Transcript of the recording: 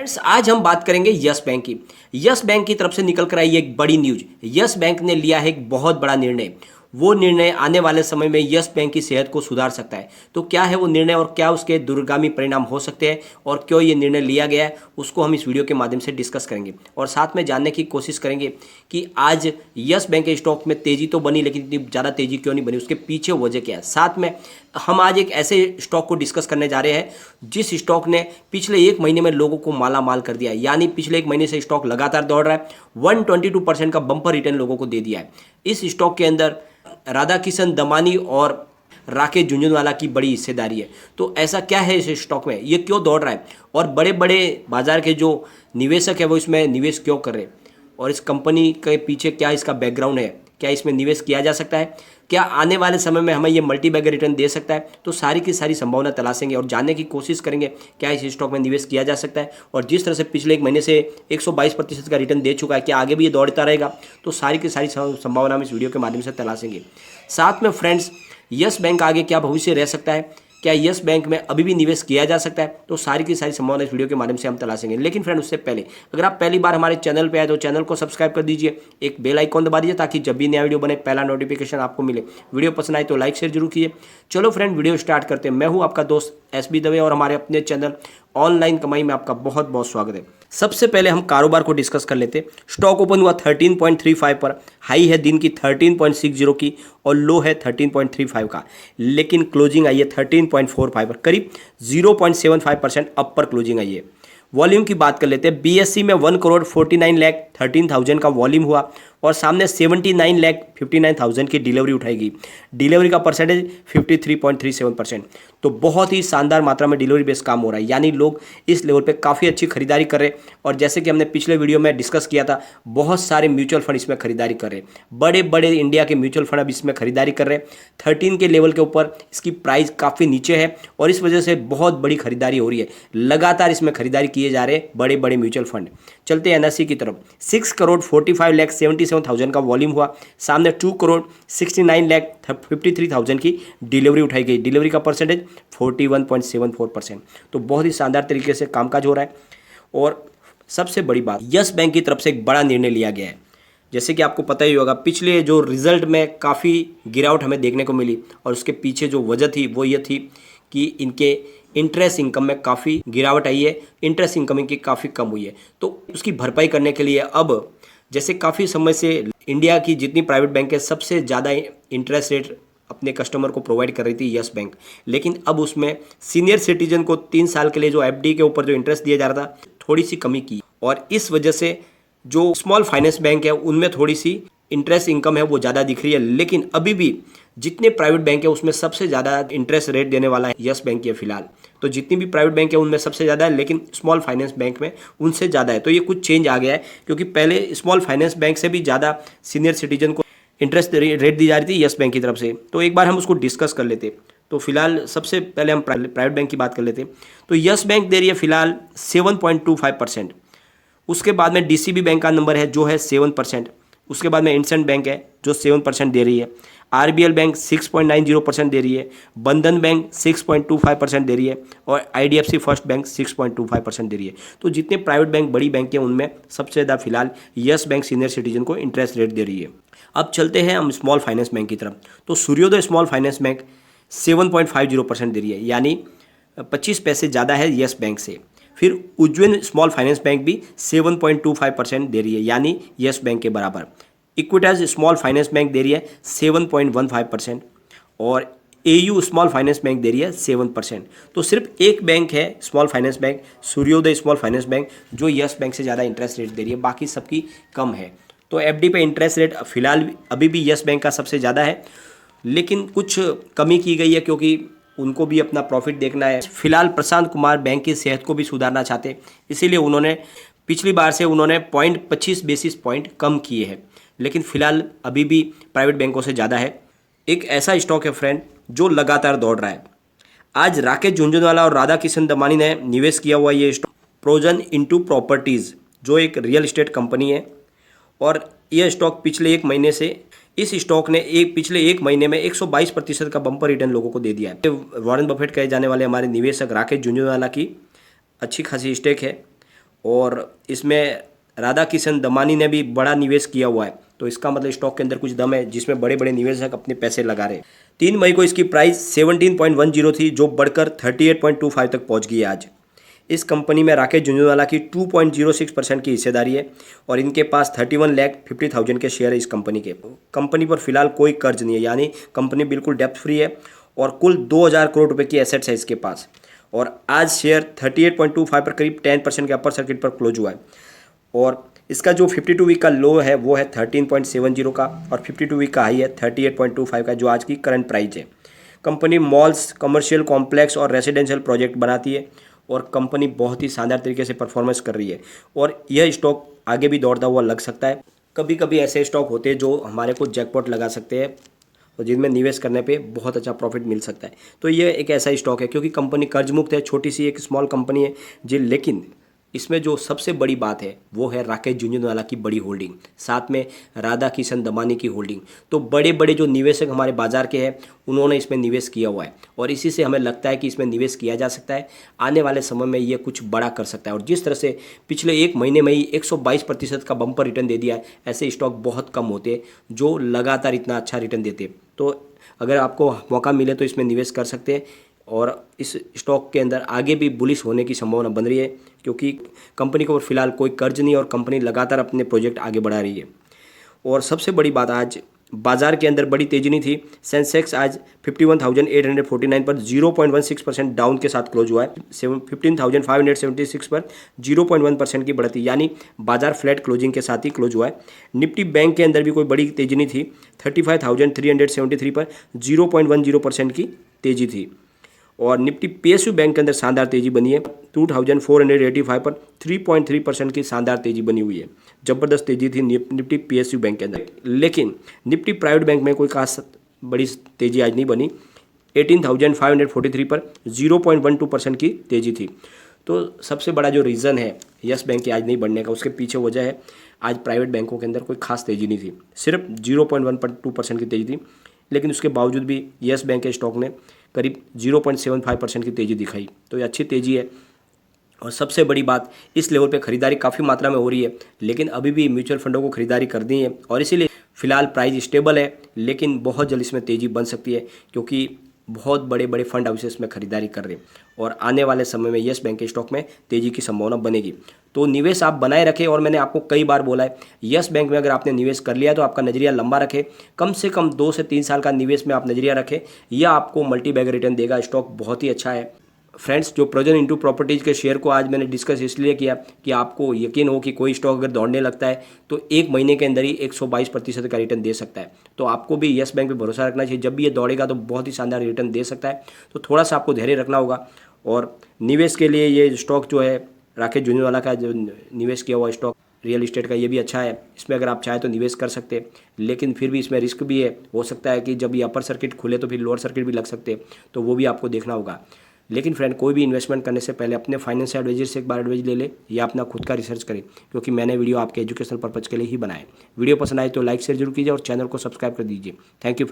Friends, आज हम बात करेंगे यस बैंक की। यस बैंक की तरफ से निकल कर आई एक बड़ी न्यूज। यस बैंक ने लिया है एक बहुत बड़ा निर्णय। वो निर्णय आने वाले समय में यस बैंक की सेहत को सुधार सकता है। तो क्या है वो निर्णय और क्या उसके दूरगामी परिणाम हो सकते हैं और क्यों ये निर्णय लिया गया है, उसको हम इस वीडियो के माध्यम से डिस्कस करेंगे और साथ में जानने की कोशिश करेंगे कि आज यस बैंक के स्टॉक में तेजी तो बनी, लेकिन इतनी ज़्यादा तेजी क्यों नहीं बनी, उसके पीछे वजह क्या है। साथ में हम आज एक ऐसे स्टॉक को डिस्कस करने जा रहे हैं जिस स्टॉक ने पिछले एक महीने में लोगों को माला माल कर दिया है। यानी पिछले एक महीने से स्टॉक लगातार दौड़ रहा है, 122% का बम्पर रिटर्न लोगों को दे दिया है। इस स्टॉक के अंदर राधाकिशन दमानी और राकेश झुंझुनवाला की बड़ी हिस्सेदारी है। तो ऐसा क्या है इस स्टॉक में, ये क्यों दौड़ रहा है और बड़े बड़े बाजार के जो निवेशक है वो इसमें निवेश क्यों कर रहे हैं और इस कंपनी के पीछे क्या इसका बैकग्राउंड है, क्या इसमें निवेश किया जा सकता है, क्या आने वाले समय में हमें ये मल्टी बैगर रिटर्न दे सकता है। तो सारी की सारी संभावना तलाशेंगे और जानने की कोशिश करेंगे क्या इस स्टॉक में निवेश किया जा सकता है। और जिस तरह से पिछले एक महीने से 122% का रिटर्न दे चुका है, क्या आगे भी ये दौड़ता रहेगा। तो सारी की सारी संभावना हम इस वीडियो के माध्यम से तलाशेंगे। साथ में फ्रेंड्स, यस बैंक आगे क्या भविष्य रह सकता है, क्या यस बैंक में अभी भी निवेश किया जा सकता है, तो सारी की सारी संभावना इस वीडियो के माध्यम से हम तलाशेंगे। लेकिन फ्रेंड, उससे पहले अगर आप पहली बार हमारे चैनल पे आए तो चैनल को सब्सक्राइब कर दीजिए, एक बेल आइकॉन दबा दीजिए ताकि जब भी नया वीडियो बने पहला नोटिफिकेशन आपको मिले। वीडियो पसंद आए तो लाइक शेयर जरूर कीजिए। चलो फ्रेंड, वीडियो स्टार्ट करते हैं। मैं हूँ आपका दोस्त एसबी दवे और हमारे अपने चैनल ऑनलाइन कमाई में आपका बहुत बहुत स्वागत है। सबसे पहले हम कारोबार को डिस्कस कर लेते हैं। स्टॉक ओपन हुआ 13.35 पर, हाई है दिन की 13.60 की और लो है 13.35 का, लेकिन क्लोजिंग आई है 13.45 पर, करीब 0.75% अप पर क्लोजिंग आई है। वॉल्यूम की बात कर लेते हैं। बीएससी में 1,49,13,000 का वॉल्यूम हुआ और सामने 79,59,000 की डिलीवरी उठाई गई। डिलीवरी का परसेंटेज 53.37%। तो बहुत ही शानदार मात्रा में डिलीवरी बेस काम हो रहा है, यानी लोग इस लेवल पे काफ़ी अच्छी खरीदारी कर रहे हैं। और जैसे कि हमने पिछले वीडियो में डिस्कस किया था, बहुत सारे म्यूचुअल फंड इसमें खरीदारी कर रहे हैं। बड़े बड़े इंडिया के म्यूचुअल फंड अब इसमें खरीदारी कर रहे हैं। 13 के लेवल के ऊपर इसकी प्राइस काफ़ी नीचे है और इस वजह से बहुत बड़ी खरीदारी हो रही है। लगातार इसमें खरीदारी किए जा रहे हैं बड़े बड़े म्यूचुअल फंड। चलते हैं एनएससी की तरफ। 6,45,77,000 का वॉल्यूम हुआ, सामने 2,69,53,000 की डिलीवरी उठाई गई। डिलीवरी का परसेंटेज 41.74%। तो बहुत ही शानदार तरीके से कामकाज हो रहा है। और सबसे बड़ी बात, यस बैंक की तरफ से एक बड़ा निर्णय लिया गया है। जैसे कि आपको पता ही होगा, पिछले जो रिजल्ट में काफ़ी गिरावट हमें देखने को मिली और उसके पीछे जो वजह थी वो ये थी कि इनके इंटरेस्ट इनकम में काफ़ी गिरावट आई है, इंटरेस्ट इनकम इनकी काफ़ी कम हुई है। तो उसकी भरपाई करने के लिए अब जैसे काफ़ी समय से इंडिया की जितनी प्राइवेट बैंक है सबसे ज़्यादा इंटरेस्ट रेट अपने कस्टमर को प्रोवाइड कर रही थी यस बैंक, लेकिन अब उसमें सीनियर सिटीजन को 3 साल के लिए जो एफडी के ऊपर जो इंटरेस्ट दिया जा रहा था थोड़ी सी कमी की और इस वजह से जो स्मॉल फाइनेंस बैंक है उनमें थोड़ी सी इंटरेस्ट इनकम है वो ज़्यादा दिख रही है। लेकिन अभी भी जितने प्राइवेट बैंक है उसमें सबसे ज़्यादा इंटरेस्ट रेट देने वाला है यस बैंक है फिलहाल। तो जितनी भी प्राइवेट बैंक है उनमें सबसे ज़्यादा है, लेकिन स्मॉल फाइनेंस बैंक में उनसे ज़्यादा है। तो ये कुछ चेंज आ गया है, क्योंकि पहले स्मॉल फाइनेंस बैंक से भी ज़्यादा सीनियर सिटीजन को इंटरेस्ट रेट दी जा रही थी यस बैंक की तरफ से। तो एक बार हम उसको डिस्कस कर लेते। तो फिलहाल सबसे पहले हम प्राइवेट बैंक की बात कर लेते। तो यस बैंक दे रही है फिलहाल 7.25%। उसके बाद में डीसीबी बैंक का नंबर है जो है 7%। उसके बाद में इंडसइंड बैंक है जो 7% दे रही है। आरबीएल बैंक 6.90% दे रही है। बंधन बैंक 6.25% दे रही है और आईडीएफसी फर्स्ट बैंक 6.25% दे रही है। तो जितने प्राइवेट बैंक बड़ी बैंक हैं उनमें सबसे ज़्यादा फिलहाल यस बैंक सीनियर सिटीजन को इंटरेस्ट रेट दे रही है। अब चलते हैं हम स्मॉल फाइनेंस बैंक की तरफ। तो सूर्योदय स्मॉल फाइनेंस बैंक 7.50% दे रही है, यानी 25 पैसे ज़्यादा है यस बैंक से। फिर उज्जैन स्मॉल फाइनेंस बैंक भी 7.25% दे रही है, यानी यस बैंक के बराबर। इक्विटास स्मॉल फाइनेंस बैंक दे रही है 7.15% और एयू स्मॉल फाइनेंस बैंक दे रही है 7%। तो सिर्फ एक बैंक है स्मॉल फाइनेंस बैंक, सूर्योदय स्मॉल फाइनेंस बैंक, जो यस बैंक से ज़्यादा इंटरेस्ट रेट दे रही है, बाकी सबकी कम है। तो एफडी पे इंटरेस्ट रेट फिलहाल अभी भी यस बैंक का सबसे ज़्यादा है, लेकिन कुछ कमी की गई है क्योंकि उनको भी अपना प्रॉफिट देखना है। फिलहाल प्रशांत कुमार बैंक की सेहत को भी सुधारना चाहते, इसीलिए उन्होंने पिछली बार से उन्होंने 0.25 बेसिस पॉइंट कम किए हैं, लेकिन फिलहाल अभी भी प्राइवेट बैंकों से ज़्यादा है। एक ऐसा स्टॉक है फ्रेंड जो लगातार दौड़ रहा है। आज राकेश झुंझुनवाला और राधाकिशन दमानी ने निवेश किया हुआ ये स्टॉक प्रोजन इनटू प्रॉपर्टीज़, जो एक रियल एस्टेट कंपनी है। और यह स्टॉक पिछले एक महीने से इस स्टॉक ने पिछले एक महीने में 122% का बम्पर रिटर्न लोगों को दे दिया है। वॉरेन बफेट कहे जाने वाले हमारे निवेशक राकेश झुंझुनवाला की अच्छी खासी स्टेक है और इसमें राधा किशन दमानी ने भी बड़ा निवेश किया हुआ है, तो इसका मतलब स्टॉक के अंदर कुछ दम है जिसमें बड़े बड़े निवेशक अपने पैसे लगा रहे हैं। 3 मई को इसकी प्राइस 17.10 थी, जो बढ़कर 38.25 तक पहुंच गई है आज। इस कंपनी में राकेश झुंझुनवाला की 2.06% की हिस्सेदारी है और इनके पास 31,50,000 के शेयर है इस कंपनी के। कंपनी पर फिलहाल कोई कर्ज नहीं है, यानी कंपनी बिल्कुल डेप्थ फ्री है और कुल 2,000 करोड़ रुपए की एसेट्स है इसके पास। और आज शेयर 38.25 पर करीब 10% के अपर सर्किट पर क्लोज हुआ है और इसका जो 52 वीक का लो है वो है 13.70 का और 52 वीक का हाई है 38.25 का, जो आज की करंट प्राइस है। कंपनी मॉल्स, कमर्शियल कॉम्प्लेक्स और रेसिडेंशियल प्रोजेक्ट बनाती है और कंपनी बहुत ही शानदार तरीके से परफॉर्मेंस कर रही है और यह स्टॉक आगे भी दौड़ता हुआ लग सकता है। कभी कभी ऐसे स्टॉक होते हैं जो हमारे को जैकपॉट लगा सकते हैं और जिनमें निवेश करने पे बहुत अच्छा प्रॉफिट मिल सकता है। तो ये एक ऐसा स्टॉक है क्योंकि कंपनी कर्ज मुक्त है, छोटी सी एक स्मॉल कंपनी है जी, लेकिन इसमें जो सबसे बड़ी बात है वो है राकेश झुंझुनवाला की बड़ी होल्डिंग, साथ में राधा किशन दमानी की होल्डिंग। तो बड़े बड़े जो निवेशक हमारे बाजार के हैं उन्होंने इसमें निवेश किया हुआ है और इसी से हमें लगता है कि इसमें निवेश किया जा सकता है। आने वाले समय में ये कुछ बड़ा कर सकता है और जिस तरह से पिछले एक महीने में ही 122% का बम्पर रिटर्न दे दिया है, ऐसे स्टॉक बहुत कम होते हैं जो लगातार इतना अच्छा रिटर्न देते हैं। तो अगर आपको मौका मिले तो इसमें निवेश कर सकते हैं और इस स्टॉक के अंदर आगे भी बुलिश होने की संभावना बन रही है क्योंकि कंपनी को फिलहाल कोई कर्ज नहीं और कंपनी लगातार अपने प्रोजेक्ट आगे बढ़ा रही है। और सबसे बड़ी बात, आज बाजार के अंदर बड़ी तेजी नहीं थी। सेंसेक्स आज 51,849 पर 0.16% डाउन के साथ क्लोज हुआ है। 15,576 पर 0.1% की बढ़ती, यानी बाजार फ्लैट क्लोजिंग के साथ ही क्लोज हुआ है। निफ्टी बैंक के अंदर भी कोई बड़ी तेजी नहीं थी। 35,373 पर 0.10% की तेजी थी और निफ्टी पीएसयू बैंक के अंदर शानदार तेजी बनी है। 2,485 पर 3.3% की शानदार तेजी बनी हुई है। जबरदस्त तेजी थी निफ्टी पीएसयू बैंक के अंदर, लेकिन निफ्टी प्राइवेट बैंक में कोई खास बड़ी तेजी आज नहीं बनी। 18,543 पर 0.12% की तेजी थी। तो सबसे बड़ा जो रीज़न है यस बैंक के आज नहीं बढ़ने का, उसके पीछे वजह है आज प्राइवेट बैंकों के अंदर कोई खास तेजी नहीं थी, सिर्फ 0.12% की तेजी थी, लेकिन उसके बावजूद भी यस बैंक के स्टॉक ने करीब 0.75% की तेज़ी दिखाई। तो ये अच्छी तेज़ी है और सबसे बड़ी बात, इस लेवल पे खरीदारी काफ़ी मात्रा में हो रही है, लेकिन अभी भी म्यूचुअल फंडों को खरीदारी करनी है और इसीलिए फिलहाल प्राइस स्टेबल है, लेकिन बहुत जल्द इसमें तेज़ी बन सकती है क्योंकि बहुत बड़े बड़े फंड हाउसेस में खरीदारी कर रहे हैं और आने वाले समय में यस बैंक के स्टॉक में तेज़ी की संभावना बनेगी। तो निवेश आप बनाए रखें और मैंने आपको कई बार बोला है, यस बैंक में अगर आपने निवेश कर लिया तो आपका नज़रिया लंबा रखें, कम से कम 2 से 3 साल का निवेश में आप नज़रिया रखें, यह आपको मल्टी बैग रिटर्न देगा। स्टॉक बहुत ही अच्छा है। फ्रेंड्स, जो प्रोजन इंटू प्रॉपर्टीज़ के शेयर को आज मैंने डिस्कस इसलिए किया कि आपको यकीन हो कि कोई स्टॉक अगर दौड़ने लगता है तो एक महीने के अंदर ही 122% का रिटर्न दे सकता है। तो आपको भी यस बैंक पे भरोसा रखना चाहिए, जब भी ये दौड़ेगा तो बहुत ही शानदार रिटर्न दे सकता है। तो थोड़ा सा आपको धैर्य रखना होगा और निवेश के लिए ये स्टॉक जो है राकेश झुंझुनवाला का जो निवेश किया हुआ स्टॉक रियल इस्टेट का, ये भी अच्छा है। इसमें अगर आप चाहें तो निवेश कर सकते हैं, लेकिन फिर भी इसमें रिस्क भी है। हो सकता है कि जब ये अपर सर्किट खुले तो फिर लोअर सर्किट भी लग सकते हैं, तो वो भी आपको देखना होगा। लेकिन फ्रेंड, कोई भी इन्वेस्टमेंट करने से पहले अपने फाइनेंशियल एडवाइजर से एक बार एडवाइस ले ले या अपना खुद का रिसर्च करें, क्योंकि मैंने वीडियो आपके एजुकेशनल पर्पज़ के लिए ही बनाए। वीडियो पसंद आए तो लाइक शेयर जरूर कीजिए और चैनल को सब्सक्राइब कर दीजिए। Thank you friend.